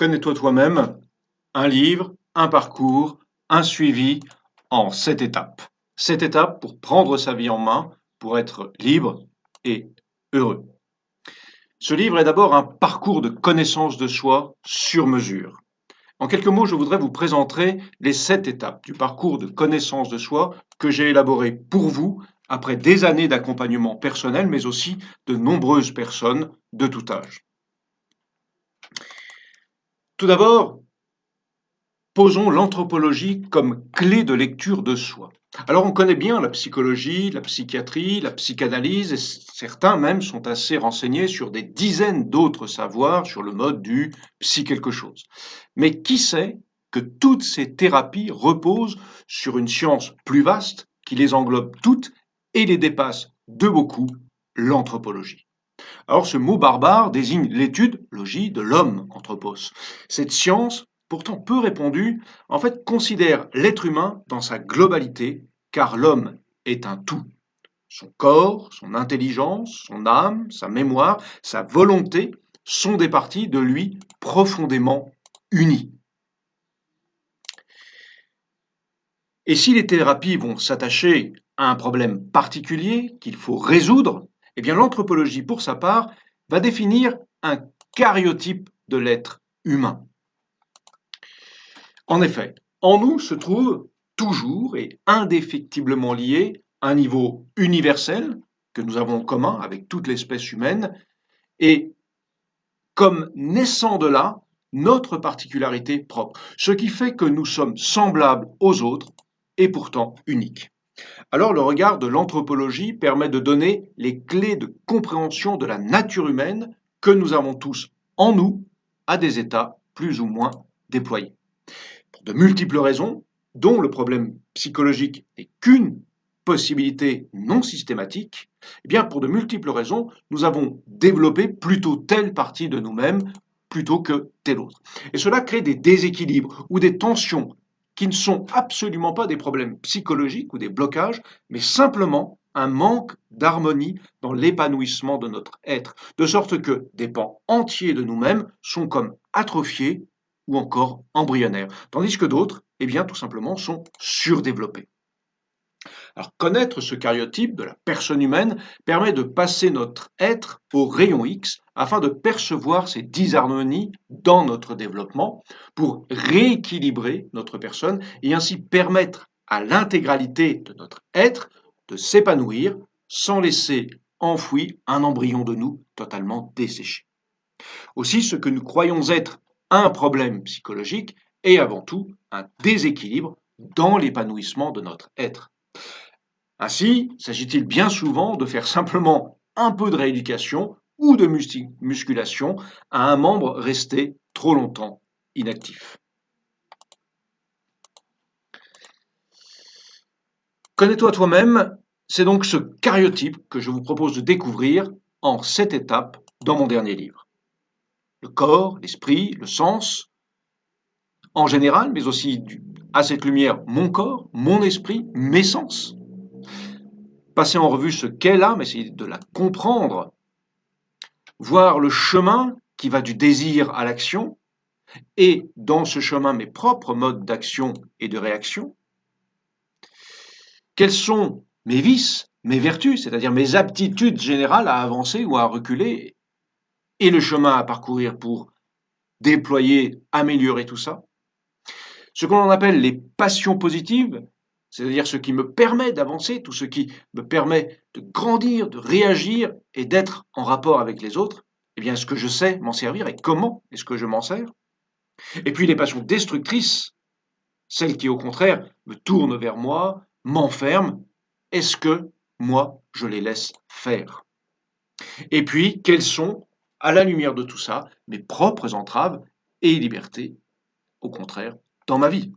Connais-toi toi-même, un livre, un parcours, un suivi en 7 étapes. 7 étapes pour prendre sa vie en main, pour être libre et heureux. Ce livre est d'abord un parcours de connaissance de soi sur mesure. En quelques mots, je voudrais vous présenter les 7 étapes du parcours de connaissance de soi que j'ai élaboré pour vous après des années d'accompagnement personnel, mais aussi de nombreuses personnes de tout âge. Tout d'abord, posons l'anthropologie comme clé de lecture de soi. Alors on connaît bien la psychologie, la psychiatrie, la psychanalyse, et certains même sont assez renseignés sur des dizaines d'autres savoirs sur le mode du psy quelque chose. Mais qui sait que toutes ces thérapies reposent sur une science plus vaste qui les englobe toutes et les dépasse de beaucoup, l'anthropologie. Alors ce mot barbare désigne l'étude, logie, de l'homme, anthropos. Cette science, pourtant peu répandue, en fait considère l'être humain dans sa globalité, car l'homme est un tout. Son corps, son intelligence, son âme, sa mémoire, sa volonté sont des parties de lui profondément unies. Et si les thérapies vont s'attacher à un problème particulier qu'il faut résoudre, eh bien l'anthropologie, pour sa part, va définir un cariotype de l'être humain. En effet, en nous se trouve toujours et indéfectiblement lié un niveau universel que nous avons en commun avec toute l'espèce humaine et comme naissant de là notre particularité propre, ce qui fait que nous sommes semblables aux autres et pourtant uniques. Alors le regard de l'anthropologie permet de donner les clés de compréhension de la nature humaine que nous avons tous en nous à des états plus ou moins déployés. Pour de multiples raisons, dont le problème psychologique n'est qu'une possibilité non systématique, eh bien pour de multiples raisons, nous avons développé plutôt telle partie de nous-mêmes plutôt que telle autre. Et cela crée des déséquilibres ou des tensions qui ne sont absolument pas des problèmes psychologiques ou des blocages, mais simplement un manque d'harmonie dans l'épanouissement de notre être, de sorte que des pans entiers de nous-mêmes sont comme atrophiés ou encore embryonnaires, tandis que d'autres, eh bien, tout simplement, sont surdéveloppés. Alors, connaître ce cariotype de la personne humaine permet de passer notre être au rayon X afin de percevoir ces disharmonies dans notre développement pour rééquilibrer notre personne et ainsi permettre à l'intégralité de notre être de s'épanouir sans laisser enfoui un embryon de nous totalement desséché. Aussi, ce que nous croyons être un problème psychologique est avant tout un déséquilibre dans l'épanouissement de notre être. Ainsi, s'agit-il bien souvent de faire simplement un peu de rééducation ou de musculation à un membre resté trop longtemps inactif. Connais-toi toi-même, c'est donc ce cariotype que je vous propose de découvrir en 7 étapes dans mon dernier livre. Le corps, l'esprit, le sens, en général, mais aussi à cette lumière mon corps, mon esprit, mes sens. Passer en revue ce qu'est l'âme, essayer de la comprendre, voir le chemin qui va du désir à l'action, et dans ce chemin mes propres modes d'action et de réaction. Quels sont mes vices, mes vertus, c'est-à-dire mes aptitudes générales à avancer ou à reculer, et le chemin à parcourir pour déployer, améliorer tout ça. Ce qu'on appelle les passions positives, c'est-à-dire ce qui me permet d'avancer, tout ce qui me permet de grandir, de réagir et d'être en rapport avec les autres, eh bien, est-ce que je sais m'en servir et comment est-ce que je m'en sers? Et puis les passions destructrices, celles qui au contraire me tournent vers moi, m'enferment, est-ce que moi je les laisse faire? Et puis quelles sont, à la lumière de tout ça, mes propres entraves et libertés, au contraire, dans ma vie?